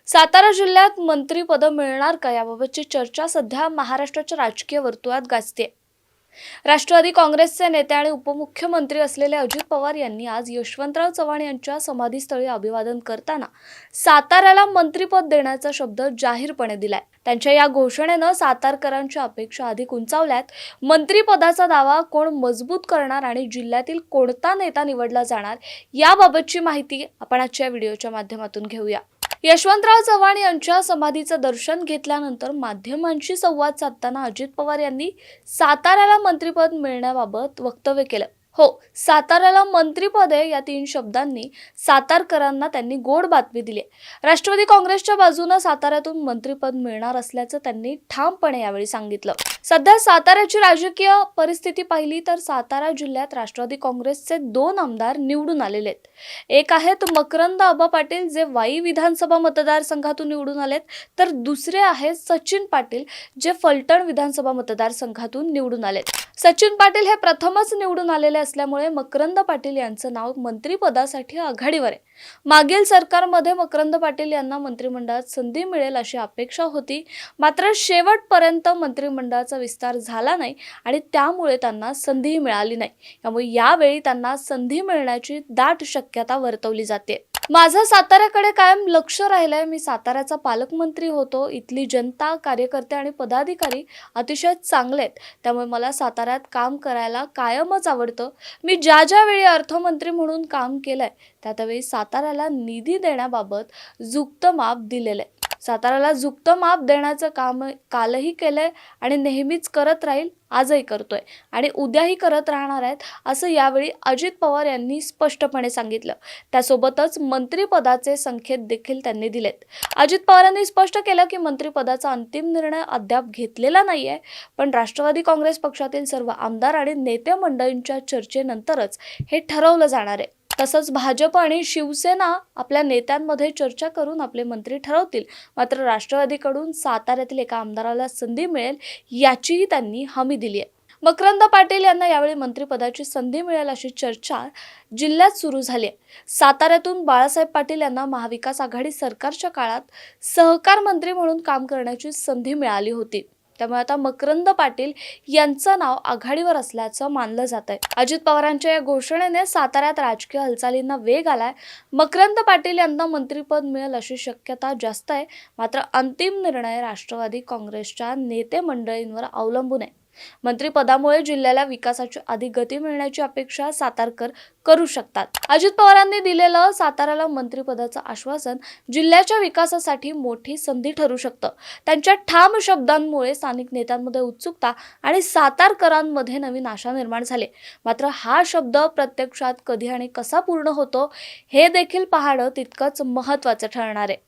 सातारा जिल्ह्यात मंत्रिपद मिळणार का याबाबतची चर्चा सध्या महाराष्ट्राच्या राजकीय वर्तुळात गाजते। राष्ट्रवादी काँग्रेसचे नेते आणि उपमुख्यमंत्री असलेले अजित पवार यांनी आज यशवंतराव चव्हाण यांच्या समाधीस्थळी अभिवादन करताना साताऱ्याला मंत्रिपद देण्याचा शब्द जाहीरपणे दिलाय। त्यांच्या या घोषणेनं सातारकरांच्या अपेक्षा अधिक उंचावल्यात। मंत्रिपदाचा दावा कोण मजबूत करणार आणि जिल्ह्यातील कोणता नेता निवडला जाणार याबाबतची माहिती आपण आजच्या व्हिडिओच्या माध्यमातून घेऊया। यशवंतराव चव्हाण यांच्या समाधीचं दर्शन घेतल्यानंतर माध्यमांशी संवाद साधताना अजित पवार यांनी साताऱ्याला मंत्रिपद मिळण्याबाबत वक्तव्य केलं। हो, साताऱ्याला मंत्रिपद आहे या 3 शब्दांनी सातारकरांना त्यांनी गोड बातमी दिली। राष्ट्रवादी काँग्रेसच्या बाजूने साताऱ्यातून मंत्रिपद मिळणार असल्याचं त्यांनी ठामपणे यावेळी सांगितलं। सध्या साताऱ्याची राजकीय परिस्थिती पाहिली तर सातारा जिल्ह्यात राष्ट्रवादी काँग्रेसचे 2 आमदार निवडून आलेले आहेत। एक आहेत मकरंद आबा पाटील जे वाई विधानसभा मतदारसंघातून निवडून आलेत, तर दुसरे आहेत सचिन पाटील जे फलटण विधानसभा मतदारसंघातून निवडून आलेत। सचिन पाटील हे प्रथमच निवडून आलेले असल्यामुळे मकरंद पाटील यांचं नाव मंत्रिपदासाठी आघाडीवर आहे। मागील सरकारमध्ये मकरंद पाटील यांना मंत्रिमंडळात संधी मिळेल अशी अपेक्षा होती, मात्र शेवटपर्यंत मंत्रिमंडळाचा विस्तार झाला नाही आणि त्यामुळे त्यांना संधी मिळाली नाही। त्यामुळे यावेळी त्यांना संधी मिळण्याची दाट शक्यता वर्तवली जाते। माझं साताऱ्याकडे कायम लक्ष राहिलंय। मी साताऱ्याचा पालकमंत्री होतो। इथली जनता, कार्यकर्ते आणि पदाधिकारी अतिशय चांगले आहेत, त्यामुळे मला साताऱ्यात काम करायला कायमच आवडतं। मी ज्या वेळी अर्थमंत्री म्हणून काम केलंय त्यावेळी साताऱ्याला निधी देण्याबाबत झुकतं माप दिलेलं आहे। साताऱ्याला झुकतं माप देण्याचं काम कालही केलंय आणि नेहमीच करत राहील, आजही करतोय आणि उद्याही करत राहणार आहेत असं यावेळी अजित पवार यांनी स्पष्टपणे सांगितलं। त्यासोबतच मंत्रिपदाचे संकेत देखील त्यांनी दिलेत। अजित पवारांनी स्पष्ट केलं की मंत्रिपदाचा अंतिम निर्णय अद्याप घेतलेला नाहीये, पण राष्ट्रवादी काँग्रेस पक्षातील सर्व आमदार आणि नेते मंडळींच्या चर्चेनंतरच हे ठरवलं जाणार आहे। तसंच भाजप आणि शिवसेना आपल्या नेत्यांमध्ये चर्चा करून आपले मंत्री ठरवतील, मात्र राष्ट्रवादीकडून साताऱ्यातील एका आमदाराला संधी मिळेल याचीही त्यांनी हमी दिली आहे। मकरंद पाटील यांना यावेळी मंत्रिपदाची संधी मिळेल अशी चर्चा जिल्ह्यात सुरू झाली आहे। साताऱ्यातून बाळासाहेब पाटील यांना महाविकास आघाडी सरकारच्या काळात सहकार मंत्री म्हणून काम करण्याची संधी मिळाली होती, त्यामुळे आता मकरंद पाटील यांचं नाव आघाडीवर असल्याचं मानलं जात आहे। अजित पवारांच्या या घोषणेने साताऱ्यात राजकीय हालचालींना वेग आलाय। मकरंद पाटील यांना मंत्रिपद मिळेल अशी शक्यता जास्त आहे, मात्र अंतिम निर्णय राष्ट्रवादी काँग्रेसच्या नेते मंडळींवर अवलंबून आहे। मंत्रिपदामुळे जिल्ह्याला विकासाची अधिक गती मिळण्याची अपेक्षा सातारकर करू शकतात। अजित पवारांनी दिलेलं साताऱ्याला मंत्रिपदाचं आश्वासन जिल्ह्याच्या विकासासाठी मोठी संधी ठरू शकतं। त्यांच्या ठाम शब्दांमुळे स्थानिक नेत्यांमध्ये उत्सुकता आणि सातारकरांमध्ये नवीन आशा निर्माण झाली। मात्र हा शब्द प्रत्यक्षात कधी आणि कसा पूर्ण होतो हे देखील पाहणं तितकंच महत्त्वाचं ठरणार आहे।